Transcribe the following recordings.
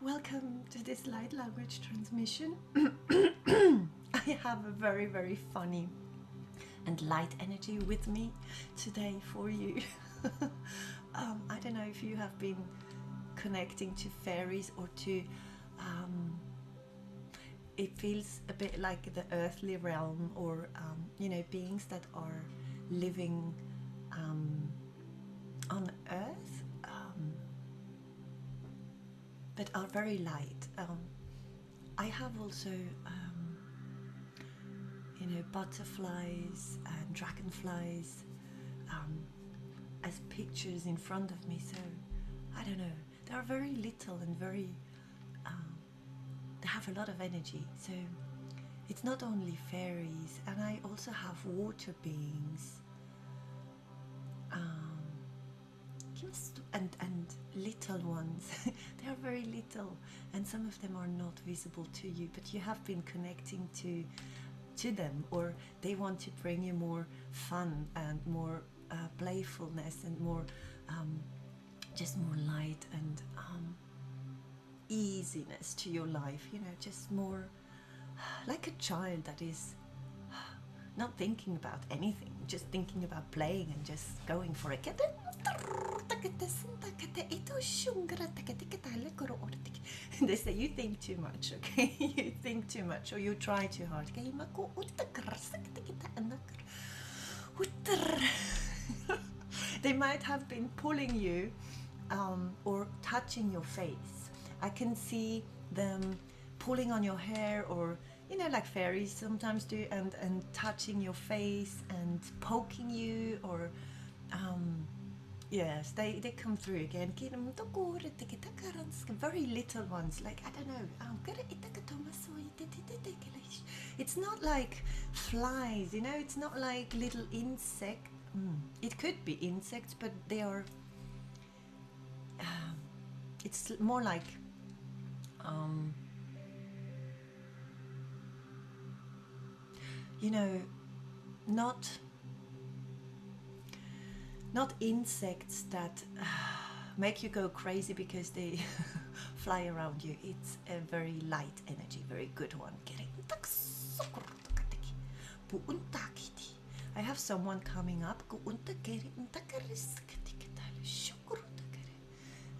Welcome to this light language transmission. I have a very, very funny and light energy with me today for you. I don't know if you have been connecting to fairies or to it feels a bit like the earthly realm, or you know, beings that are living on earth, that are very light. I have also you know, butterflies and dragonflies as pictures in front of me, so I don't know, they are very little and very they have a lot of energy. So it's not only fairies, and I also have water beings and little ones. They are very little, and some of them are not visible to you, but you have been connecting to them, or they want to bring you more fun and more playfulness and more just more light and easiness to your life, you know, just more like a child that is not thinking about anything, just thinking about playing and just going for it. They say you think too much, okay? You think too much, or you try too hard. They might have been pulling you or touching your face. I can see them pulling on your hair, or you know, like fairies sometimes do, and touching your face and poking you, or yes, they come through again. Very little ones, like, I don't know, it's not like flies, you know, it's not like little insect. It could be insects, but they are it's more like you know, not insects that make you go crazy because they fly around you. It's a very light energy, very good one. I have someone coming up,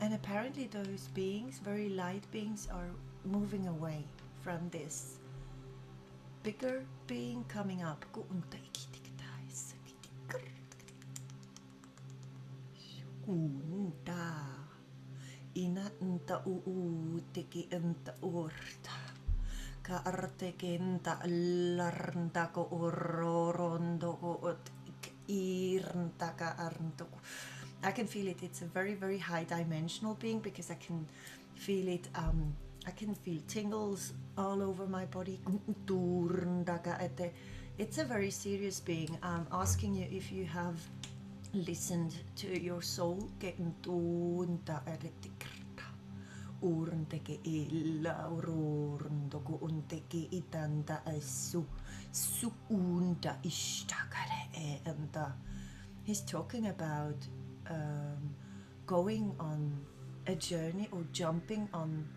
and apparently those beings, very light beings, are moving away from this bigger being coming up. Ina nta teki nta urta ka arteki nta larnta ko urorondo ko irnta ka arnto. I can feel it. It's a very, very high dimensional being, because I can feel it. I can feel tingles all over my body. It's a very serious being. I'm asking you if you have listened to your soul. He's talking about going on a journey, or jumping on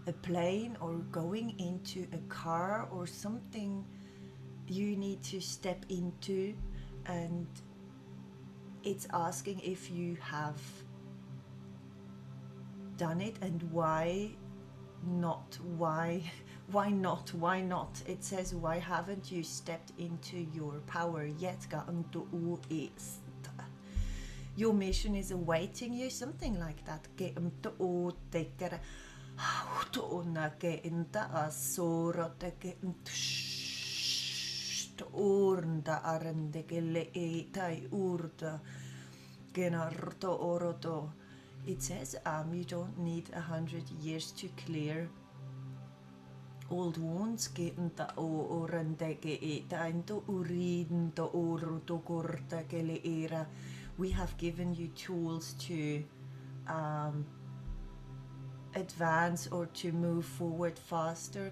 a plane, or going into a car or something you need to step into, and it's asking if you have done it, and why not. It says, why haven't you stepped into your power yet? Your mission is awaiting you, something like that. It says you don't need 100 years to clear old wounds. We have given you tools to advance, or to move forward faster.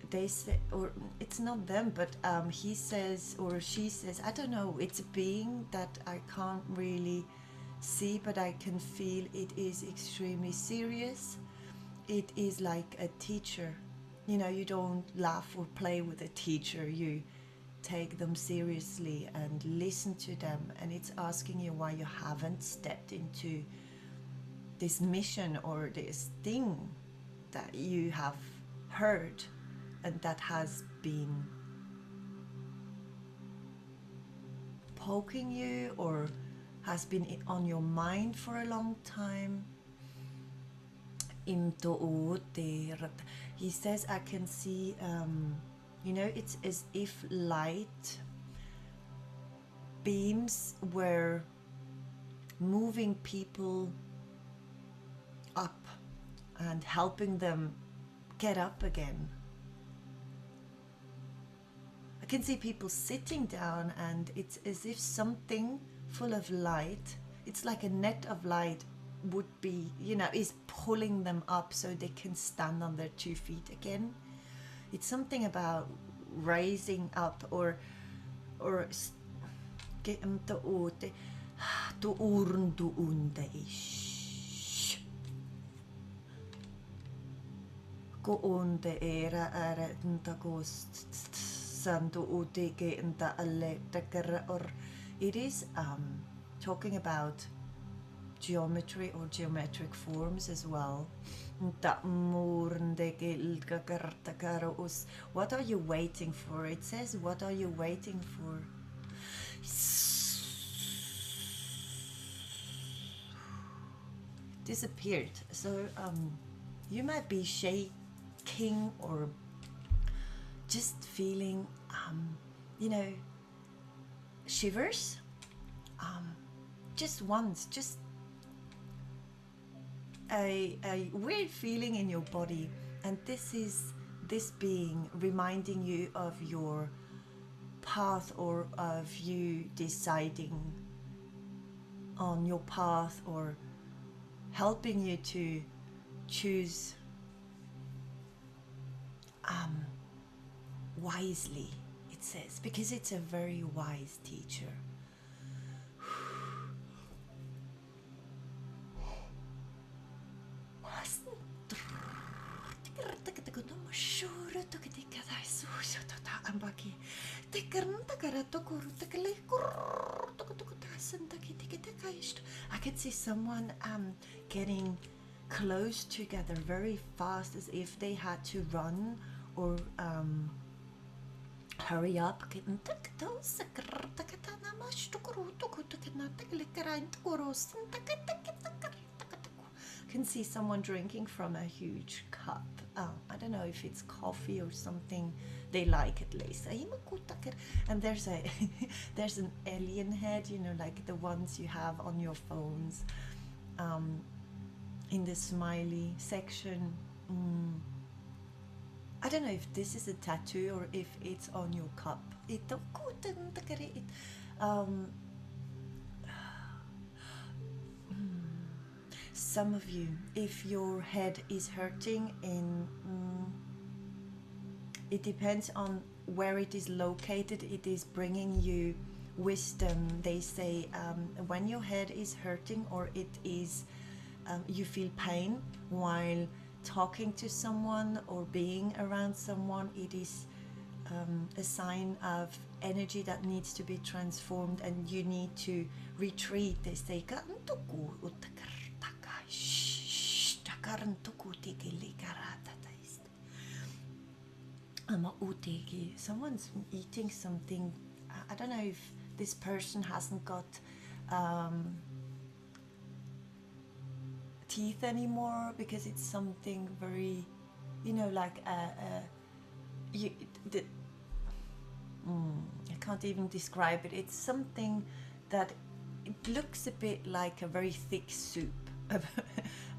They say, or it's not them, but he says, or she says, I don't know, it's a being that I can't really see, but I can feel it is extremely serious. It is like a teacher. You know, you don't laugh or play with a teacher, you take them seriously and listen to them, and it's asking you why you haven't stepped into this mission or this thing that you have heard and that has been poking you, or has been on your mind for a long time. He says, I can see, you know, it's as if light beams were moving people up and helping them get up again. I can see people sitting down, and it's as if something full of light, it's like a net of light, would be, you know, is pulling them up so they can stand on their 2 feet again. It's something about raising up, or it is talking about geometry or geometric forms as well. What are you waiting for? It says, what are you waiting for? Disappeared. So you might be shaking, or just feeling you know, shivers, just once, just a weird feeling in your body, and this is this being reminding you of your path, or of you deciding on your path, or helping you to choose wisely, it says, because it's a very wise teacher. I can see someone getting close together very fast, as if they had to run or hurry up. Can see someone drinking from a huge cup. I don't know if it's coffee or something they like, at least. And there's a there's an alien head, you know, like the ones you have on your phones, in the smiley section. I don't know if this is a tattoo or if it's on your cup. Some of you, if your head is hurting, it depends on where it is located. It is bringing you wisdom. They say when your head is hurting, or it is you feel pain while talking to someone or being around someone, it is a sign of energy that needs to be transformed, and you need to retreat. They say someone's eating something. I don't know if this person hasn't got teeth anymore, because it's something very, you know, like I can't even describe it. It's something that it looks a bit like a very thick soup,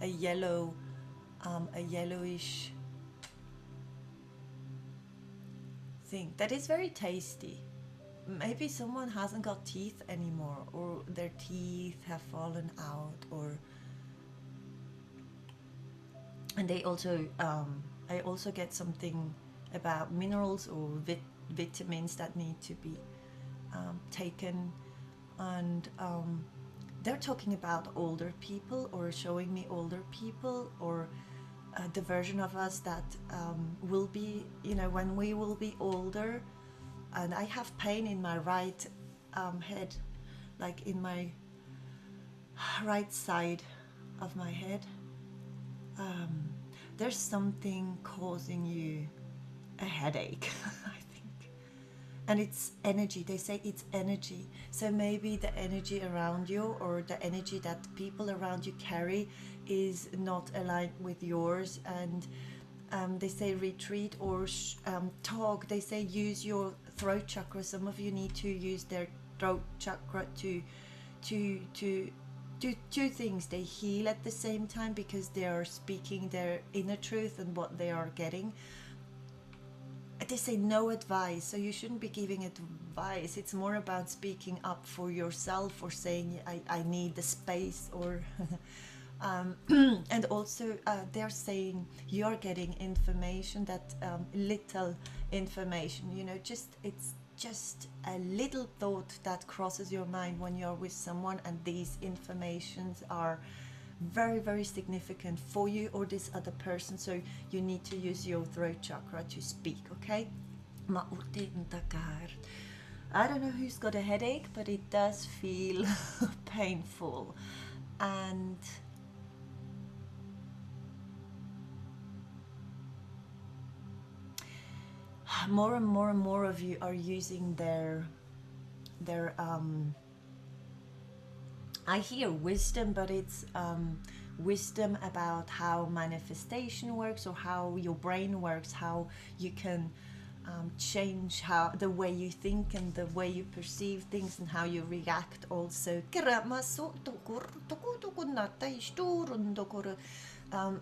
a yellowish thing that is very tasty. Maybe someone hasn't got teeth anymore, or their teeth have fallen out, or and they also I also get something about minerals or vitamins that need to be taken, and they're talking about older people, or showing me older people, or the version of us that will be, you know, when we will be older. And I have pain in my right head, like in my right side of my head. There's something causing you a headache, I think. And it's energy. They say it's energy. So maybe the energy around you, or the energy that people around you carry, is not aligned with yours. And they say retreat, or talk. They say use your throat chakra. Some of you need to use their throat chakra to do two things. They heal at the same time, because they are speaking their inner truth and what they are getting. They say no advice, so you shouldn't be giving advice. It's more about speaking up for yourself, or saying I need the space, or and also they're saying you're getting information, that little information, you know, it's just a little thought that crosses your mind when you're with someone, and these informations are very, very significant for you or this other person. So you need to use your throat chakra to speak, okay? I don't know who's got a headache, but it does feel painful. And more and more and more of you are using their I hear wisdom, but it's wisdom about how manifestation works, or how your brain works, how you can change how the way you think and the way you perceive things, and how you react also.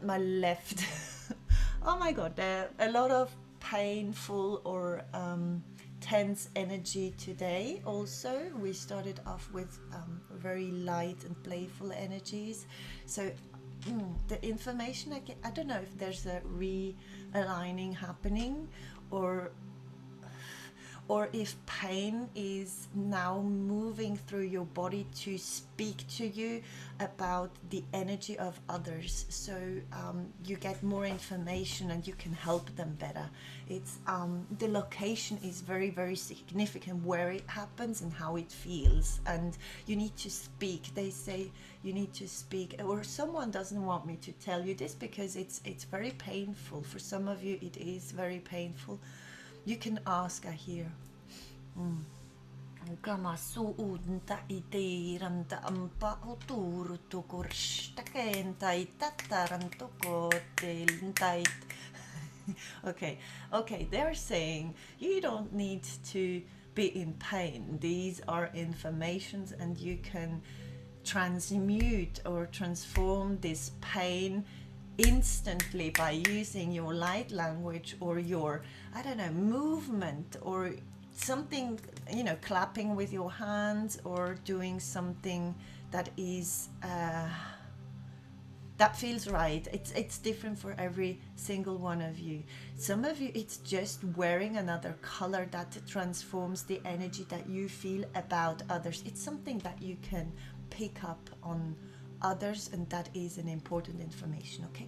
My left. Oh my god, a lot of painful or tense energy today. Also, we started off with very light and playful energies. So the information I don't know if there's a realigning happening, or if pain is now moving through your body to speak to you about the energy of others. So you get more information and you can help them better. It's the location is very, very significant, where it happens and how it feels. And you need to speak. They say you need to speak, or someone doesn't want me to tell you this because it's very painful. For some of you it is very painful. You can ask, I hear. Kama suunta itiranta ampa uturutu kurshtakentai tatarantukotelntait. Okay, they're saying you don't need to be in pain. These are informations, and you can transmute or transform this pain instantly by using your light language or your, I don't know, movement or something, you know, clapping with your hands or doing something that is that feels right. It's different for every single one of you. Some of you, it's just wearing another color that transforms the energy that you feel about others. It's something that you can pick up on others, and that is an important information. Okay,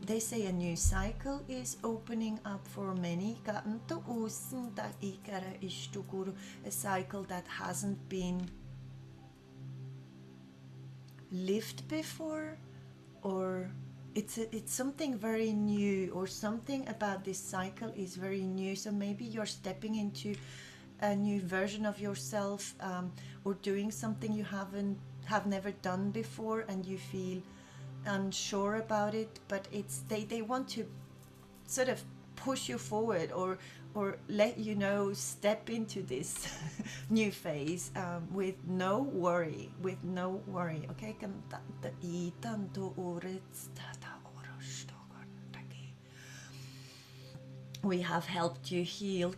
they say a new cycle is opening up for many. A cycle that hasn't been lived before, or it's something very new, or something about this cycle is very new. So maybe you're stepping into a new version of yourself, or doing something you have never done before, and you feel unsure about it, but it's they want to sort of push you forward, or let you know, step into this new phase with no worry, okay. We have helped you heal.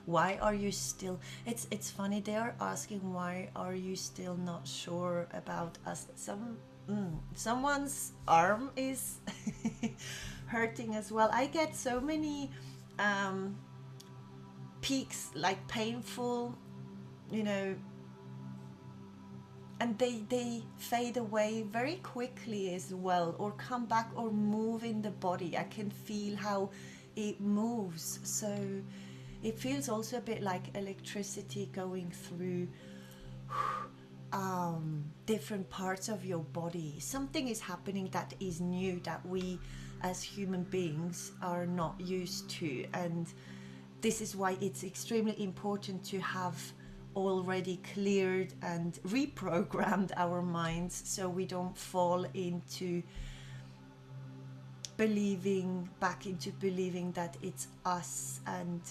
Why are you still, it's funny, they are asking, why are you still not sure about us? Someone's arm is hurting as well. I get so many peaks, like painful, you know, and they fade away very quickly as well, or come back or move in the body. I can feel how it moves. So it feels also a bit like electricity going through different parts of your body. Something is happening that is new, that we as human beings are not used to. And this is why it's extremely important to have already cleared and reprogrammed our minds, so we don't fall into believing that it's us, and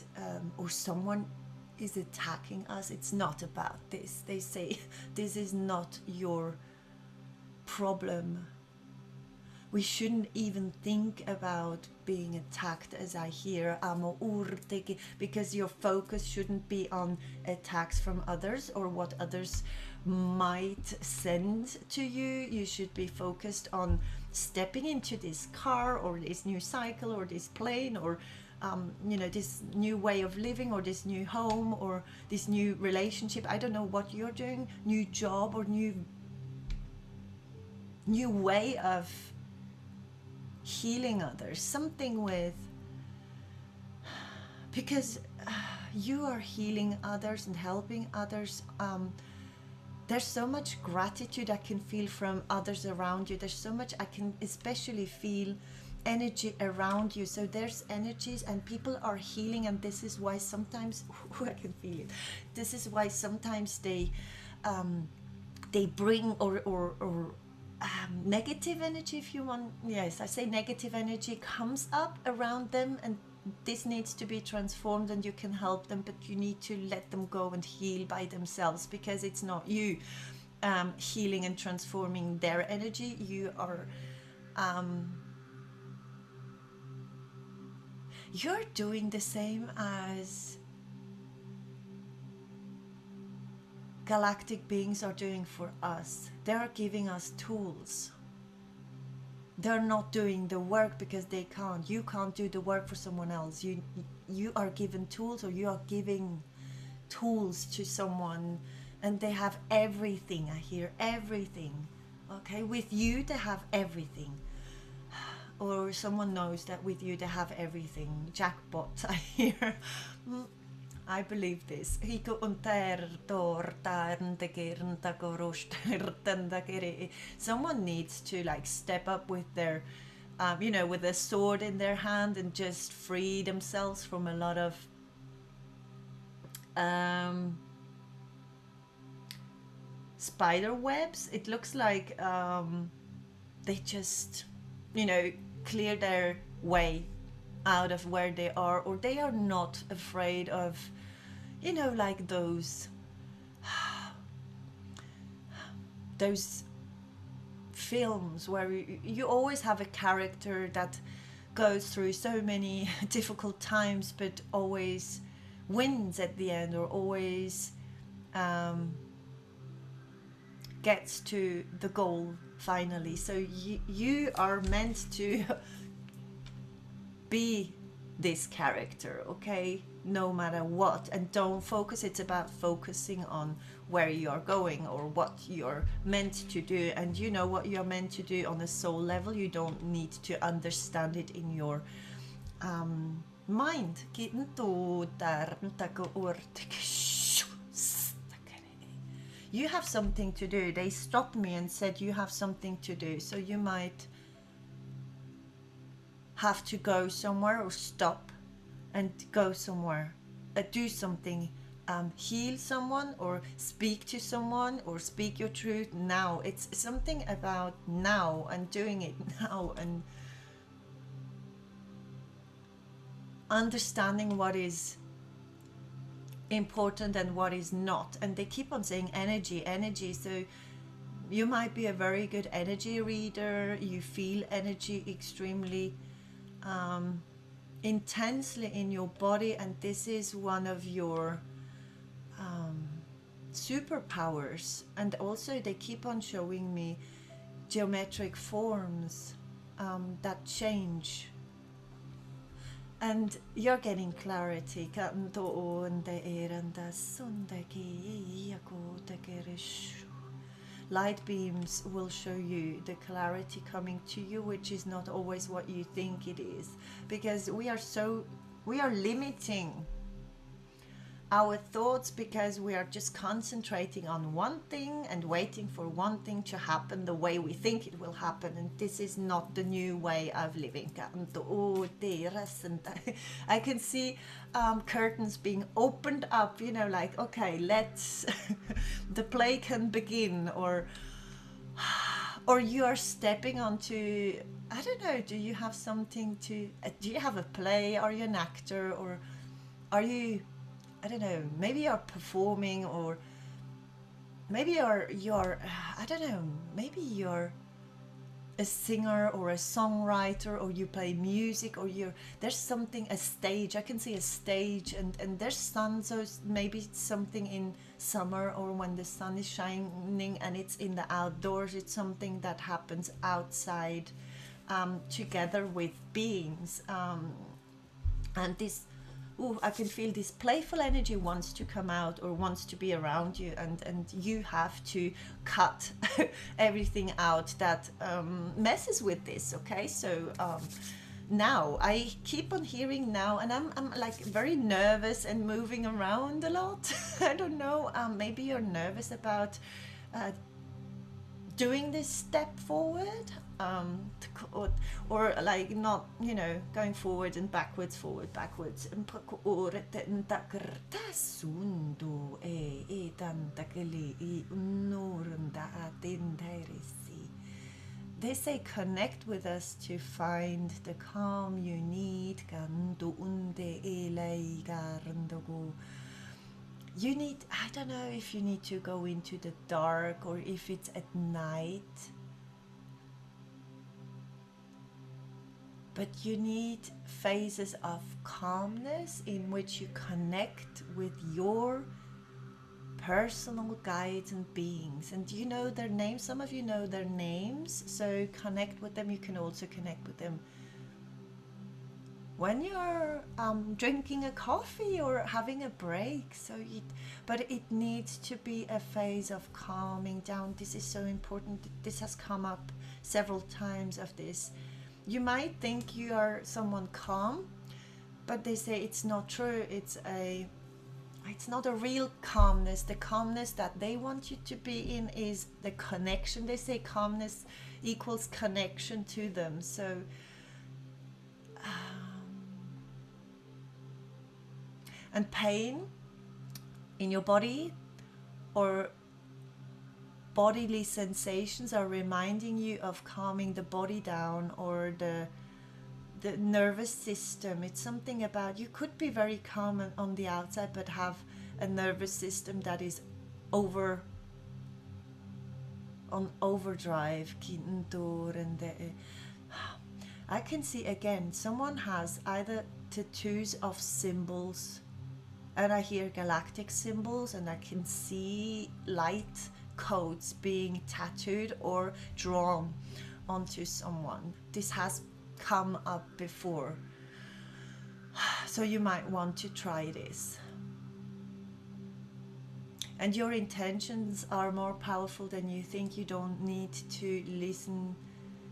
or someone is attacking us. It's not about this. They say this is not your problem. We shouldn't even think about being attacked, as I hear, because your focus shouldn't be on attacks from others or what others might send to you. You should be focused on stepping into this car, or this new cycle, or this plane, or you know, this new way of living, or this new home, or this new relationship. I don't know what you're doing, new job, or new way of healing others, something with, because you are healing others and helping others. There's so much gratitude I can feel from others around you. There's so much I can especially feel energy around you. So there's energies and people are healing, and this is why sometimes I can feel it. This is why sometimes they bring or negative energy, if you want. Yes, I say negative energy comes up around them, and this needs to be transformed, and you can help them, but you need to let them go and heal by themselves, because it's not you healing and transforming their energy. You are you're doing the same as galactic beings are doing for us. They are giving us tools. They're not doing the work because they can't. You can't do the work for someone else. You are given tools, or you are giving tools to someone, and they have everything. I hear everything. Okay, with you they have everything. Or someone knows that with you they have everything. Jackpot, I hear. I believe this. Someone needs to like step up with their, you know, with a sword in their hand, and just free themselves from a lot of spider webs. It looks like they just, you know, clear their way out of where they are, or they are not afraid of, you know, like those films where you always have a character that goes through so many difficult times, but always wins at the end, or always gets to the goal finally. So you are meant to be this character, okay, no matter what. And don't focus, it's about focusing on where you're going or what you're meant to do. And you know what you're meant to do on a soul level. You don't need to understand it in your mind. You have something to do. They stopped me and said you have something to do, so you might have to go somewhere, or stop and go somewhere, do something, heal someone, or speak to someone, or speak your truth now. It's something about now, and doing it now, and understanding what is important and what is not. And they keep on saying energy, so you might be a very good energy reader. You feel energy extremely intensely in your body, and this is one of your superpowers. And also they keep on showing me geometric forms that change, and you're getting clarity. Light beams will show you the clarity coming to you, which is not always what you think it is, because we are limiting our thoughts, because we are just concentrating on one thing and waiting for one thing to happen the way we think it will happen. And this is not the new way of living. I can see curtains being opened up, you know, like, okay, let's the play can begin. Or you are stepping onto, I don't know, do you have something to, do you have a play? Are you an actor? Or are you, I don't know, maybe you're performing, or maybe you're I don't know, maybe you're a singer or a songwriter, or you play music, or there's something, a stage. I can see a stage, and there's sun, so maybe it's something in summer, or when the sun is shining and it's in the outdoors. It's something that happens outside, together with beings, and this, I can feel this playful energy wants to come out, or wants to be around you, and you have to cut everything out that messes with this. Okay, so now I keep on hearing now, and I'm like very nervous and moving around a lot. I don't know, maybe you're nervous about doing this step forward, or like not, you know, going forward and backwards, forward, backwards. they say connect with us to find the calm you need. You need, I don't know if you need to go into the dark or if it's at night, but you need phases of calmness in which you connect with your personal guides and beings, and you know their names. Some of you know their names, so connect with them. You can also connect with them when you're drinking a coffee or having a break. But it needs to be a phase of calming down. This is so important. This has come up several times of this. You might think you are someone calm, but they say it's not true. It's not a real calmness. The calmness that they want you to be in is the connection. They say calmness equals connection to them. So and pain in your body or bodily sensations are reminding you of calming the body down, or the nervous system. It's something about, you could be very calm on the outside but have a nervous system that is on overdrive. I can see again, someone has either tattoos of symbols, and I hear galactic symbols, and I can see light codes being tattooed or drawn onto someone. This has come up before, so you might want to try this. And your intentions are more powerful than you think. You don't need to listen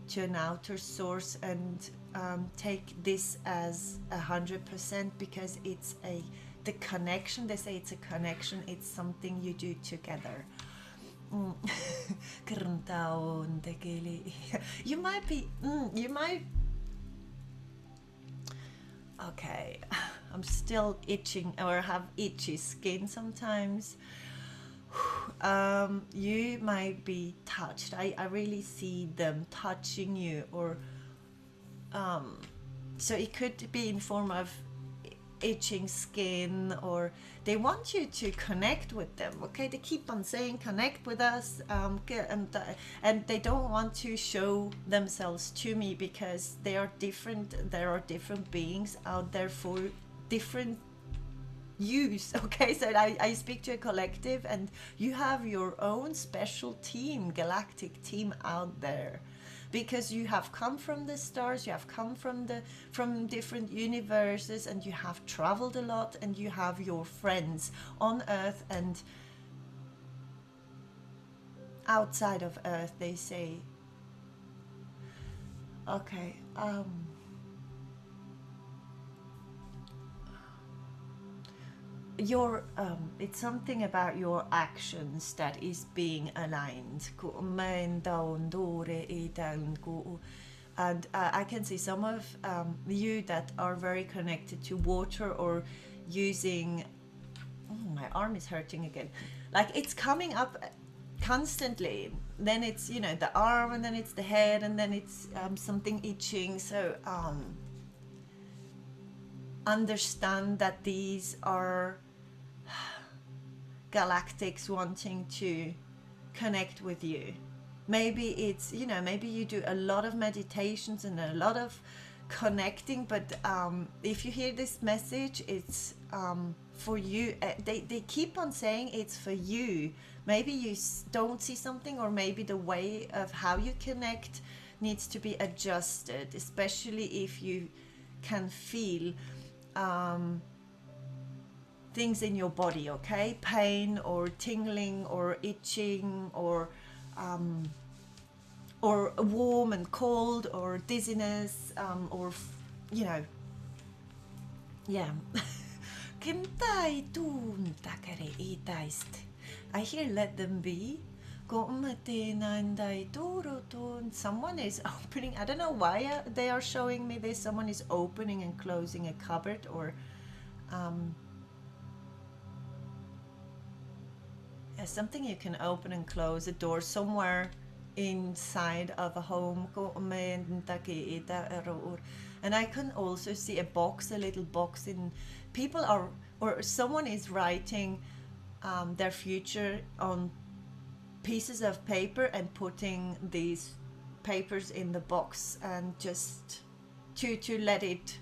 to an outer source and take this as 100%, because it's the connection. They say it's a connection. It's something you do together. You might okay, I'm still itching or have itchy skin sometimes. You might be touched. I really see them touching you, or so it could be in form of itching skin, or they want you to connect with them. Okay, they keep on saying connect with us, and they don't want to show themselves to me because they are different. There are different beings out there for different use. Okay, so I speak to a collective, and you have your own special team, galactic team out there, because you have come from the stars, you have come from different universes, and you have traveled a lot, and you have your friends on Earth and outside of Earth, they say. Okay, it's something about your actions that is being aligned, and I can see some of you that are very connected to water, or using my arm is hurting again, like it's coming up constantly. Then it's, the arm, and then it's the head, and then it's something itching. So understand that these are galactics wanting to connect with you. Maybe it's, maybe you do a lot of meditations and a lot of connecting, but if you hear this message, it's for you. They keep on saying it's for you. Maybe you don't see something, or maybe the way of how you connect needs to be adjusted, especially if you can feel things in your body, okay? Pain or tingling or itching, or warm and cold, or dizziness, or yeah. I hear let them be. Someone is opening, I don't know why they are showing me this. Someone is opening and closing a cupboard, or something you can open and close, a door somewhere inside of a home. And I can also see a box, a little box in people are, or someone is writing their future on pieces of paper and putting these papers in the box, and just to let it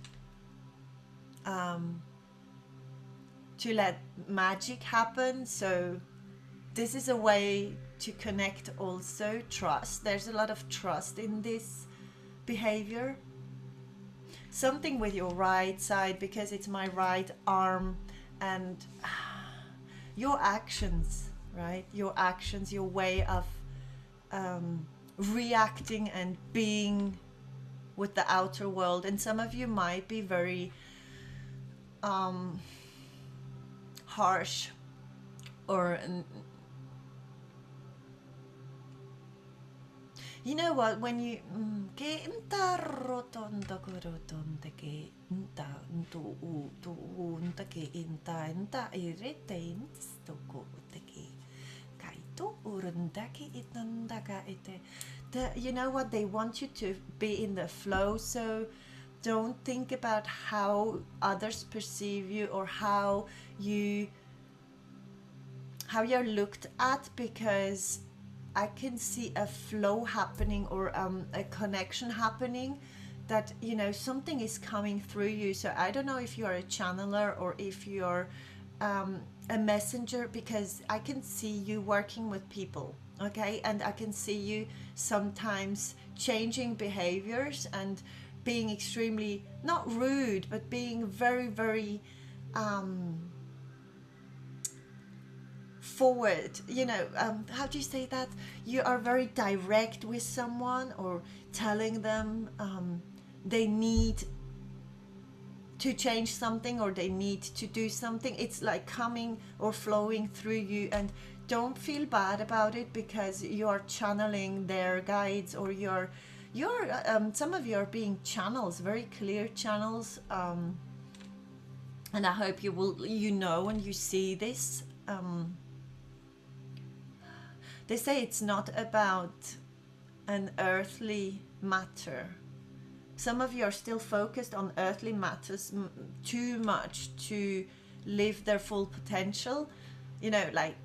to let magic happen. So this is a way to connect also trust. There's a lot of trust in this behavior. Something with your right side, because it's my right arm, and your actions, right? Your actions, your way of reacting and being with the outer world. And some of you might be very harsh, or you know what, when you you know what, they want you to be in the flow. So don't think about how others perceive you, or how you're looked at, because I can see a flow happening, or a connection happening, that, you know, something is coming through you. So I don't know if you're a channeler or if you're a messenger, because I can see you working with people, okay? And I can see you sometimes changing behaviors and being extremely, not rude, but being very, very forward, you know, how do you say that? You are very direct with someone, or telling them they need to change something, or they need to do something. It's like coming or flowing through you, and don't feel bad about it, because you're channeling their guides, or you're some of you are being channels, very clear channels, and I hope you will, you know, when you see this. They say it's not about an earthly matter. Some of you are still focused on earthly matters too much to live their full potential. You know, like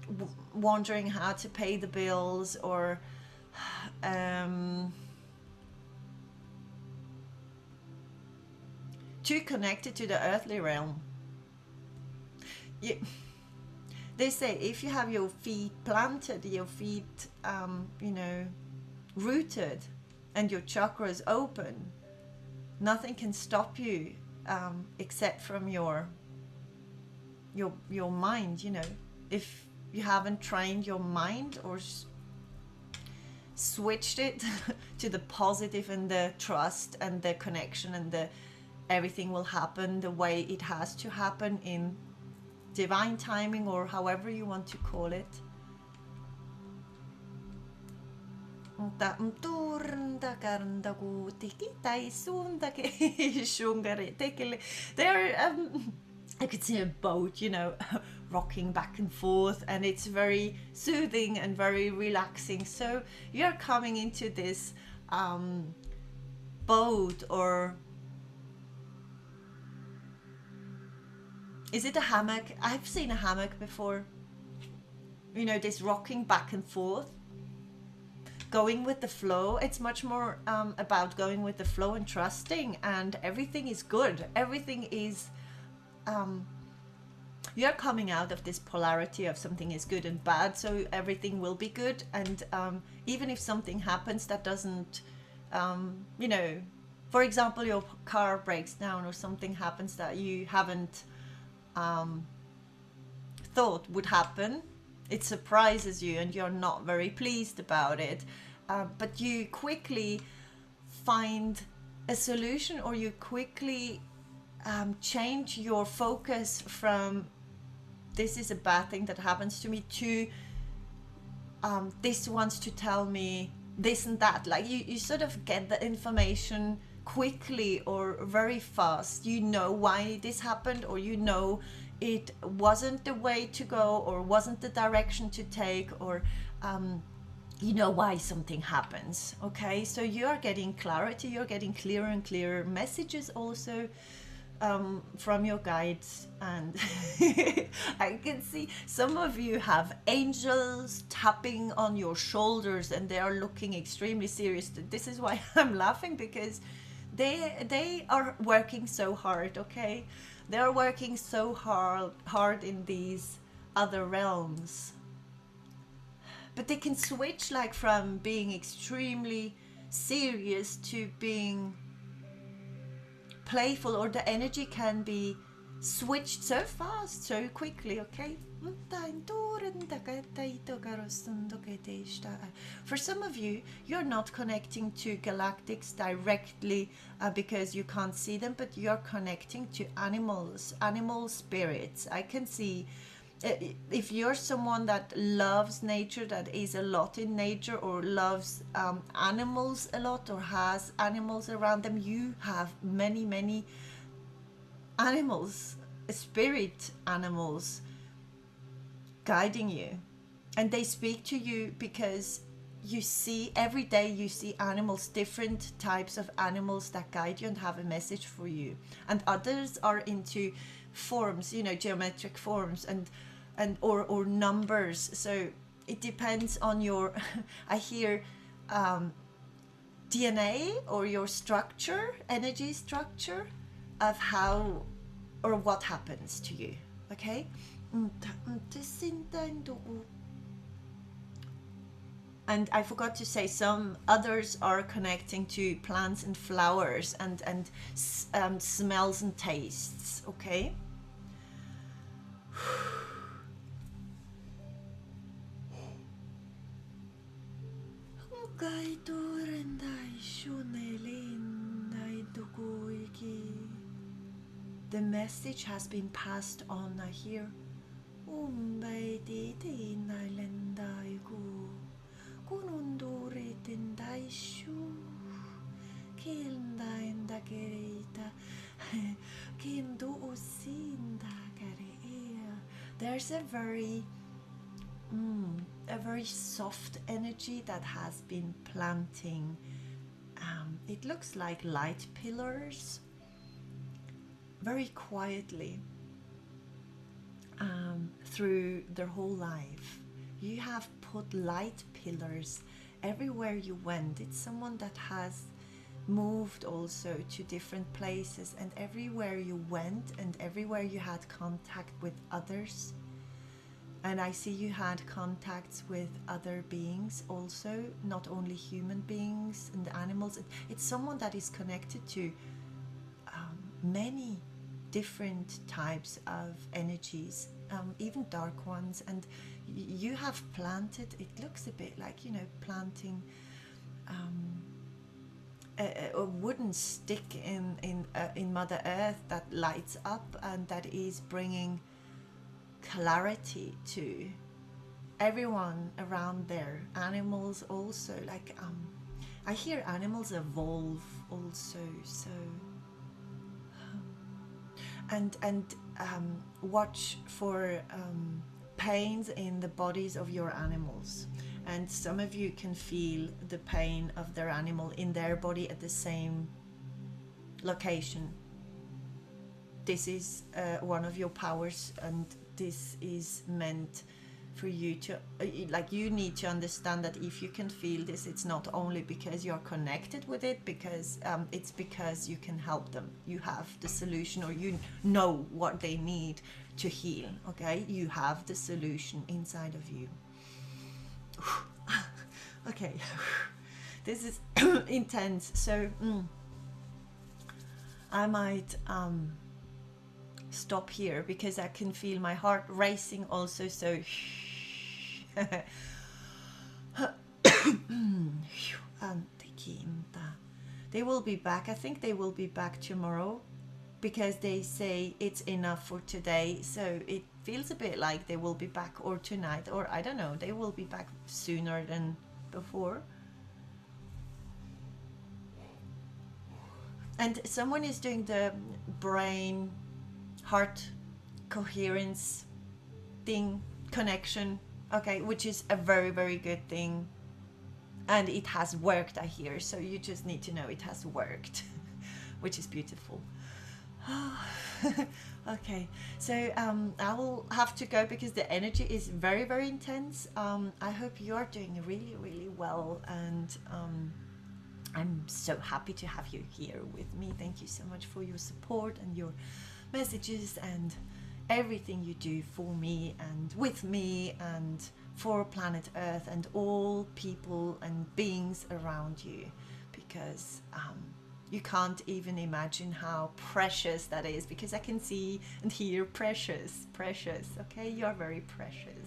wondering how to pay the bills, or too connected to the earthly realm. They say if you have your feet planted, your feet, you know, rooted, and your chakras open, nothing can stop you, except from your mind. You know, if you haven't trained your mind, or switched it to the positive, and the trust, and the connection, and the everything will happen the way it has to happen in divine timing, or however you want to call it. There, I could see a boat, you know, rocking back and forth, and it's very soothing and very relaxing. So you're coming into this boat, or is it a hammock? I've seen a hammock before. You know, this rocking back and forth, going with the flow. It's much more about going with the flow and trusting, and everything is good. Everything is, you're coming out of this polarity of something is good and bad, so everything will be good. And even if something happens that doesn't, you know, for example, your car breaks down, or something happens that you haven't thought would happen, it surprises you, and you're not very pleased about it, but you quickly find a solution, or you quickly change your focus from this is a bad thing that happens to me, to this wants to tell me this and that. Like you sort of get the information quickly, or very fast. You know why this happened, or you know it wasn't the way to go, or wasn't the direction to take, or you know why something happens. Okay, so you are getting clarity, you're getting clearer and clearer messages also from your guides. And I can see some of you have angels tapping on your shoulders and they are looking extremely serious. This is why I'm laughing, because they are working so hard. Okay, they are working so hard in these other realms, but they can switch like from being extremely serious to being playful, or the energy can be switched so fast, so quickly. Okay, for some of you, you're not connecting to galactics directly because you can't see them, but you're connecting to animals, animal spirits. I can see if you're someone that loves nature, that is a lot in nature, or loves animals a lot, or has animals around them, you have many animals, spirit animals guiding you, and they speak to you because you see every day, you see animals, different types of animals that guide you and have a message for you. And others are into forms, you know, geometric forms and or numbers. So it depends on your I hear DNA, or your structure, energy structure of how or what happens to you. Okay, and I forgot to say, some others are connecting to plants and flowers and smells and tastes. Okay. The message has been passed on. I hear there's a very soft energy that has been planting. It looks like light pillars, very quietly, through their whole life. You have put light pillars everywhere you went. It's someone that has moved also to different places, and everywhere you went and everywhere you had contact with others. And I see you had contacts with other beings also, not only human beings and animals. It's someone that is connected to many different types of energies, even dark ones. And you have planted, it looks a bit like, you know, planting a wooden stick in Mother Earth that lights up and that is bringing clarity to everyone around there. Animals also, like I hear animals evolve also. So and watch for pains in the bodies of your animals. And some of you can feel the pain of their animal in their body at the same location. This is one of your powers, and this is meant for you to, like, you need to understand that if you can feel this, it's not only because you're connected with it, because it's because you can help them. You have the solution, or you know what they need to heal. Okay, you have the solution inside of you. Okay, this is intense. So I might stop here because I can feel my heart racing also. So they will be back. I think they will be back tomorrow, because they say it's enough for today. So it feels a bit like they will be back, or tonight, or I don't know, they will be back sooner than before. And someone is doing the brain heart coherence thing, connection, okay, which is a very good thing. and it has worked, I hear. So you just need to know it has worked, which is beautiful. Okay, so I will have to go because the energy is very, very intense. I hope you are doing really, really well, and I'm so happy to have you here with me. Thank you so much for your support and your messages and everything you do for me and with me and for planet Earth and all people and beings around you, because you can't even imagine how precious that is, because I can see and hear precious, precious. Okay, you are very precious.